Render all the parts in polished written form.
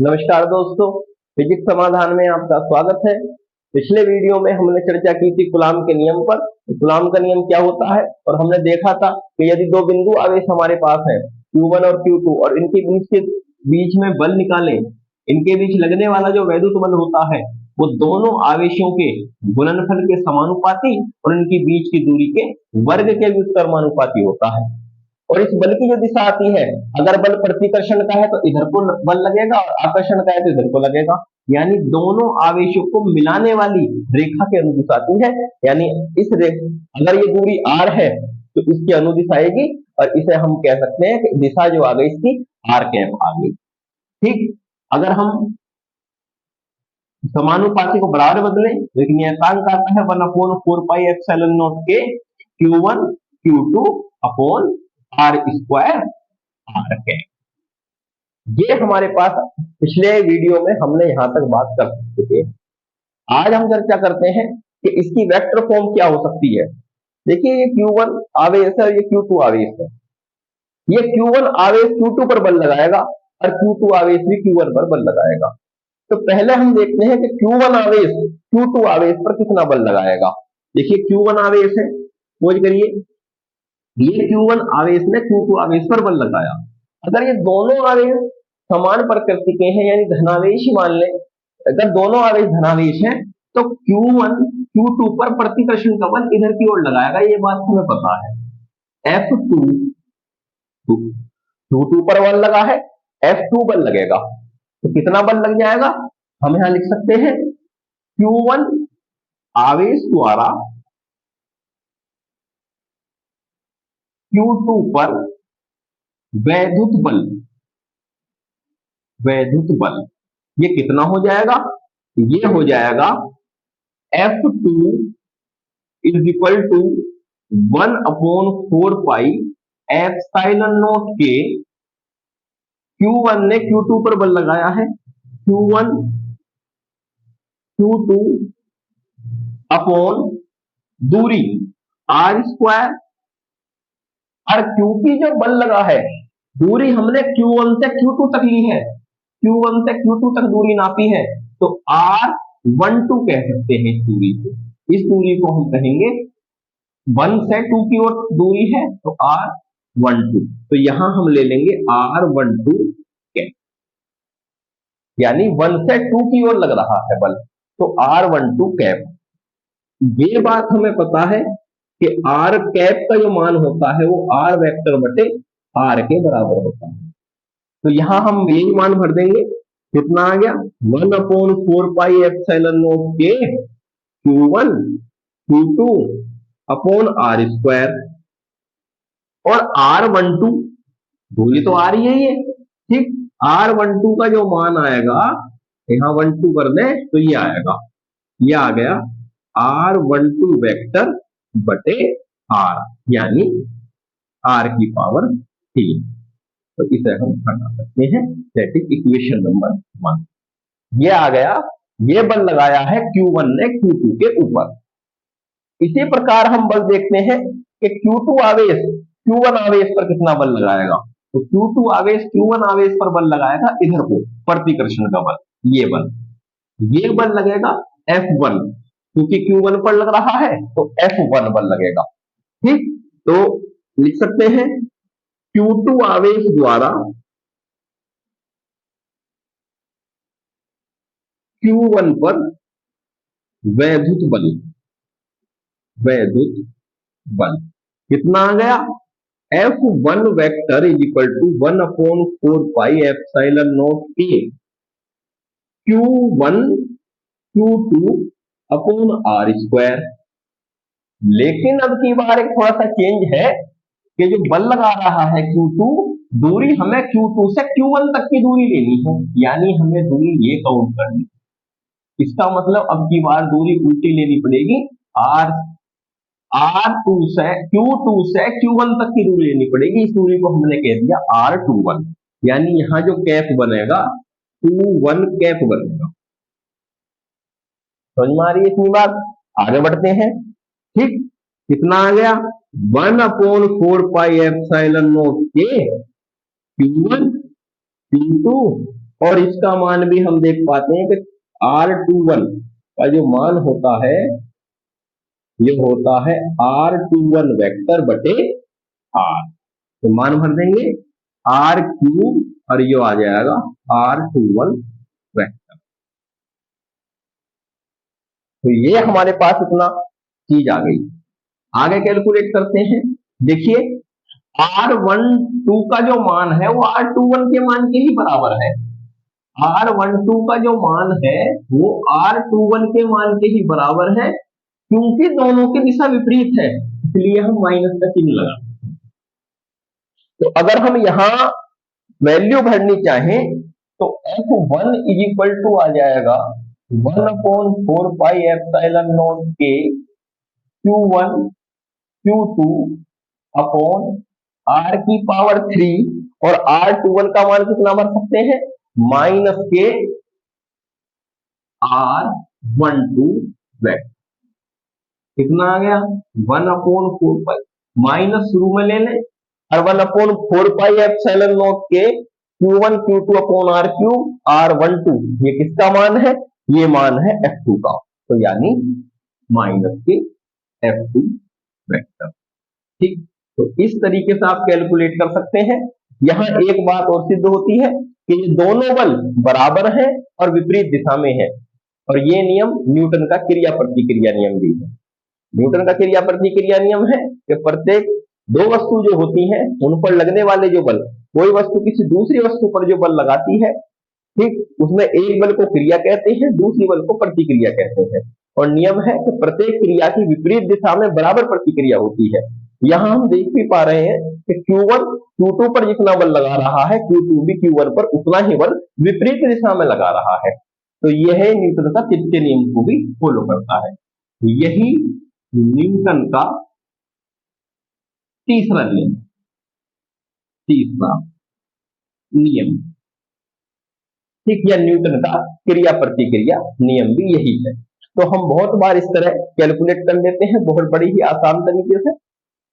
नमस्कार दोस्तों, फिजिक्स समाधान में आपका स्वागत है। पिछले वीडियो में हमने चर्चा की थी कूलाम के नियम पर। कूलाम का नियम क्या होता है और हमने देखा था कि यदि दो बिंदु आवेश हमारे पास है Q1 और Q2 और इनके बीच में बल निकालें, इनके बीच लगने वाला जो वैद्युत बल होता है वो दोनों आवेशों के गुणनफल के समानुपाती और इनके बीच की दूरी के वर्ग के व्युत्क्रमानुपाती होता है। और इस बल की जो दिशा आती है, अगर बल प्रतिकर्षण का है तो इधर को बल लगेगा और आकर्षण का है तो इधर को लगेगा। यानी दोनों आवेशों को मिलाने वाली रेखा की अनुदिश आती है। यानी अगर ये दूरी r है तो इसकी अनुदिश आएगी और इसे हम कह सकते हैं कि दिशा जो आ गई इसकी r कैप आ गई। ठीक, अगर हम समानुपाती को बराबर बदलें तो एक नियतांक आता है 1/4πε0 के Q1 Q2 upon r square r cap. ये हमारे पास पिछले वीडियो में हमने यहां तक बात कर चुके हैं। आज हम चर्चा करते हैं कि इसकी वेक्टर फॉर्म क्या हो सकती है। देखिए, ये Q1 आवेश है और ये Q2 आवेश है। ये Q1 आवेश Q2 पर बल लगाएगा और Q2 आवेश भी Q1 पर बल लगाएगा। तो पहले हम देखते हैं कि Q1 आवेश Q2 आवेश पर कितना बल लगाएगा। देखिए, Q1 आवेश है, खोज करिए, ये Q1 आवेश ने Q2 आवेश पर बल लगाया। अगर ये दोनों आवेश समान प्रकृति के हैं, यानी धनावेश ही मान लें, अगर दोनों आवेश धनावेश हैं तो Q1 Q2 पर प्रतिकर्षण का बल इधर की ओर लगाएगा, ये बात हमें पता है। F2 Q2 पर बल लगा है, F2 बल लगेगा तो कितना बल लग जाएगा, हम यहां लिख सकते हैं Q1 आवेश द्वारा Q2 पर वैद्युत बल ये कितना हो जाएगा, ये हो जाएगा F2 इज इक्वल टू 1/4πε0 के Q1 ने Q2 पर बल लगाया है, Q1 Q2 अपॉन दूरी r स्क्वायर। और क्योंकि जो बल लगा है दूरी हमने Q1 से Q2 तक ली है, Q1 से Q2 तक दूरी नापी है, तो R12 कह सकते हैं इस दूरी को। इस दूरी को हम कहेंगे 1 से 2 की ओर दूरी है तो R12। तो यहां हम ले लेंगे R12 कैप, यानी 1 से 2 की ओर लग रहा है बल तो R12 कैप। ये बात हमें पता है कि R कैप का जो मान होता है वो R वेक्टर बटे R के बराबर होता है। तो यहां हम यही मान भर देंगे, कितना आ गया 1/4πε0 के Q1 Q2 upon R square. और R12 दूरी तो आ रही है ये, ठीक, R12 का जो मान आएगा यहां 12 कर दे तो ये आएगा, ये आ गया R12 वेक्टर बटे R, यानी R की पावर 3। तो इसे हम हटा सकते हैं, दैट इज इक्वेशन नंबर 1। ये आ गया, ये बल लगाया है Q1 ने Q2 के ऊपर। इसी प्रकार हम बल देखते हैं कि Q2 आवेश Q1 आवेश पर कितना बल लगाएगा। तो Q2 आवेश Q1 आवेश पर बल लगाएगा इधर को, प्रतिकर्षण का बल, ये बल लगेगा F1, क्योंकि Q1 पर लग रहा है तो F1 बल लगेगा। ठीक, तो लिख सकते हैं Q2 आवेश द्वारा Q1 पर वैद्युत बल कितना आ गया, F1 vector is equal to 1/4πε0 के Q1 Q2 upon R square. लेकिन अब की बार एक थोड़ा सा चेंज है कि जो बल लगा रहा है Q2, दूरी हमें Q2 से Q1 तक की दूरी लेनी है, यानी हमें दूरी ये काउंट करनी। इसका मतलब अब की बार दूरी उल्टी लेनी पड़ेगी, R2 से Q2 से Q1 तक की दूरी लेनी पड़ेगी। इस दूरी को हमने कह दिया R21, यानी यहां जो कैप बनेगा 21 कैप बनेगा। समझ में आ रही है इतनी बात, आगे बढ़ते हैं। ठीक, कितना आ गया 1/4πε0 के Q1 Q2 और इसका मान भी हम देख पाते हैं कि R21 का जो मान होता है ये होता है R21 वेक्टर बटे R। तो मान भर देंगे R क्यूब और ये आ जाएगा R21 वेक्टर। तो ये हमारे पास इतना चीज आ गई। आगे कैलकुलेट करते हैं। देखिए R12 का जो मान है वो R21 के मान के ही बराबर है। R12 का जो मान है वो R21 के मान के ही बराबर है, क्योंकि दोनों की दिशा विपरीत है, इसलिए हम माइनस का चिन्ह लगा। तो अगर हम यहां वैल्यू भरनी चाहें तो F1 इज इक्वल टू आ जाएगा 1/4 के Q1 Q2 अपॉन R की पावर 3 और R21 का मान कितना भर सकते हैं माइनस के R12 वेक्टर। कितना आ गया 1/4 माइनस शुरू में ले लें और 1/4 के Q1 Q2 upon R cube R12 ये किसका मान है, ये मान है F2 का, तो यानी माइनस के F2 वेक्टर। ठीक, तो इस तरीके से आप कैलकुलेट कर सकते हैं। यहां एक बात और सिद्ध होती है कि ये दोनों बल बराबर हैं और विपरीत दिशा में है, और ये नियम न्यूटन का क्रिया प्रतिक्रिया नियम भी है। न्यूटन का क्रिया प्रतिक्रिया नियम है कि प्रत्येक दो वस्तु जो होती हैं उन पर लगने वाले जो बल, कोई वस्तु किसी दूसरी वस्तु पर जो बल लगाती है, ठीक, उसमें एक बल को क्रिया कहते हैं, दूसरी बल को प्रतिक्रिया कहते हैं। और नियम है कि प्रत्येक क्रिया की विपरीत दिशा में बराबर प्रतिक्रिया होती है। यहां हम देख भी पा रहे हैं कि Q1 Q2 पर जितना बल लगा रहा है Q2 भी Q1 पर उतना ही बल विपरीत दिशा में लगा रहा है। तो यह न्यूटन का तृतीय नियम को भी फॉलो करता है। यही न्यूटन का तीसरा नियम, तीसरा नियम, ठीक, या न्यूटन का क्रिया प्रतिक्रिया नियम भी यही है। तो हम बहुत बार इस तरह कैलकुलेट कर लेते हैं बहुत बड़ी ही आसान तरीके से।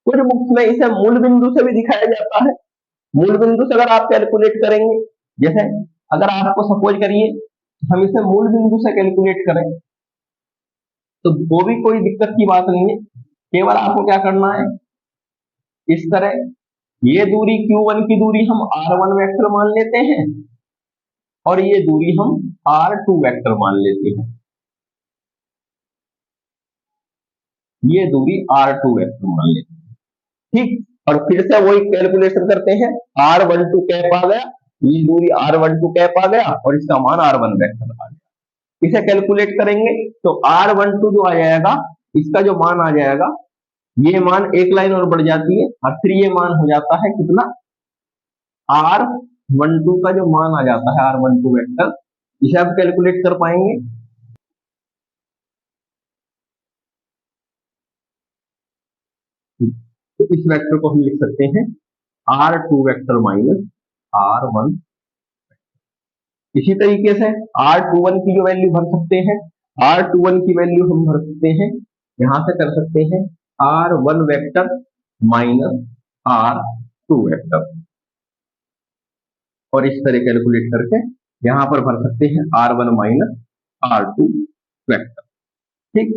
कुछ बुक्स में इसे मूल बिंदु से भी दिखाया जाता है। मूल बिंदु से अगर आप कैलकुलेट करेंगे, जैसे अगर आपको सपोज करिए हम इसे मूल बिंदु से कैलकुलेट करें तो वो भी कोई दिक्कत की बात नहीं है। केवल आपको क्या करना है, इस तरह ये दूरी Q1 की दूरी हम R1 वेक्टर मान लेते हैं और ये दूरी हम R2 वेक्टर मान लेते हैं, ये दूरी R2 वेक्टर मान लेते हैं। ठीक, और फिर से वही कैलकुलेशन करते हैं, R12 कैप आ गया, ये दूरी R12 कैप आ गया और इसका मान R1 वेक्टर आ गया। इसे कैलकुलेट करेंगे तो R12 जो आ जाएगा, इसका जो मान आ जाएगा, ये मान एक लाइन और बढ़ जाती है और फिर ये मान हो जाता है कितना, R12 का जो मान आ जाता है R12 वेक्टर, इसे आप कैलकुलेट कर पाएंगे। तो इस वेक्टर को हम लिख सकते हैं R2 वेक्टर माइनस R1। इसी तरीके से R21 की जो वैल्यू भर सकते हैं, R21 की वैल्यू हम भर सकते हैं, यहां से कर सकते हैं R1 vector minus R2 vector, और इस तरह कैलकुलेट करके यहां पर भर सकते हैं R1 माइनस R2 वेक्टर। ठीक,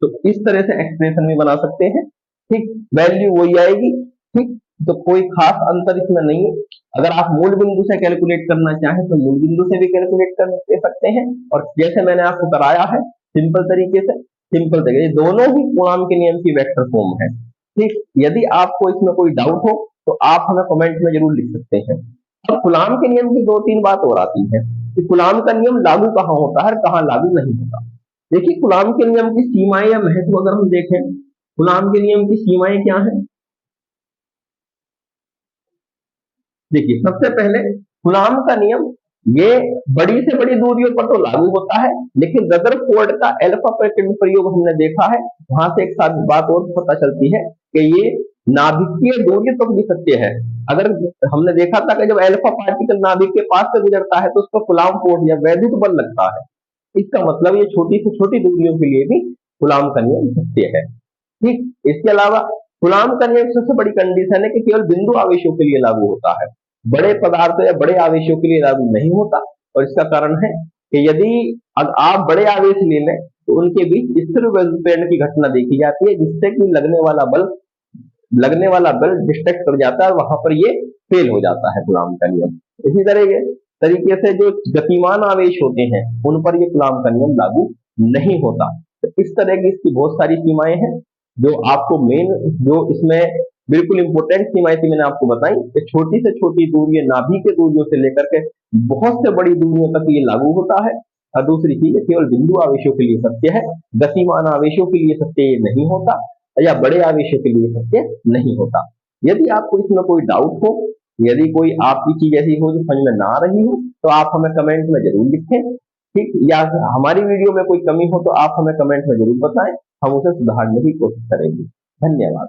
तो इस तरह से एक्सप्रेशन भी बना सकते हैं। ठीक, वैल्यू वही आएगी। ठीक, तो कोई खास अंतर इसमें नहीं है। अगर आप मूल बिंदु से कैलकुलेट करना चाहें तो मूल बिंदु से भी कैलकुलेट कर सकते हैं, और जैसे मैंने आपको कराया है सिंपल तरीके से, सिंपल तरीके से, दोनों ही कूलॉम के नियम की वेक्टर फॉर्म है। ठीक, यदि आपको इसमें कोई डाउट हो तो आप हमें कमेंट में जरूर लिख सकते हैं। अब कूलॉम के नियम की दो तीन बात और आती है कि कूलॉम का नियम लागू कहाँ होता है, कहाँ लागू नहीं होता। देखिए कूलॉम के नियम की सीमाएं या महत्व अगर हम देखें, कूलॉम के नियम की सीमाएं क्या है। देखिए सबसे पहले कूलॉम का नियम ये बड़ी से बड़ी दूरियों पर तो लागू होता है, लेकिन रदरफोर्ड का अल्फा प्रयोग हमने देखा है, वहां से एक साथ बात और पता चलती है कि ये नाभिकीय दूरी तक भी सत्य है। अगर हमने देखा था कि जब अल्फा पार्टिकल नाभिक के पास से गुजरता है तो उस पर कूलॉम फोर्स या वैद्युत बल लगता है। इसका मतलब ये छोटी से छोटी दूरियों के लिए भी कूलॉम का नियम सत्य है। ठीक, इसके अलावा कूलॉम का नियम सबसे बड़ी कंडीशन है कि केवल बिंदु आवेशों के लिए लागू होता है, बड़े पदार्थों या बड़े आवेशों के लिए लागू नहीं होता। और इसका कारण है कि यदि आप बड़े आवेश ले लें तो उनके बीच स्थिर प्रेरण की घटना देखी जाती है, जिससे कि लगने वाला बल डिस्ट्रैक्ट कर जाता है और वहां पर ये फेल हो जाता है कूलॉम का नियम। इसी तरीके से जो गतिमान आवेश होते हैं उन पर ये कूलॉम का नियम लागू नहीं होता। तो इस तरह की इसकी बहुत सारी सीमाएं हैं जो आपको जो इसमें बिल्कुल इंपॉर्टेंट सीमाएं थी मैंने आपको बताई कि छोटी से छोटी दूरी नाभि के दूरियों से लेकर के बहुत से बड़ी दूरियों तक ये लागू होता है। और दूसरी चीज केवल बिंदु आवेशों के लिए सत्य है, गतिमान आवेशों के लिए सत्य ये नहीं होता या बड़े आवेशों के लिए सत्य नहीं होता। यदि आपको इसमें कोई डाउट हो, यदि कोई आपकी चीज ऐसी हो जो समझ में ना आ रही हो तो आप हमें कमेंट में जरूर लिखें, ठीक। या हमारी वीडियो में कोई कमी हो तो आप हमें कमेंट में जरूर बताएं, हम उसे सुधारने की कोशिश करेंगे। धन्यवाद।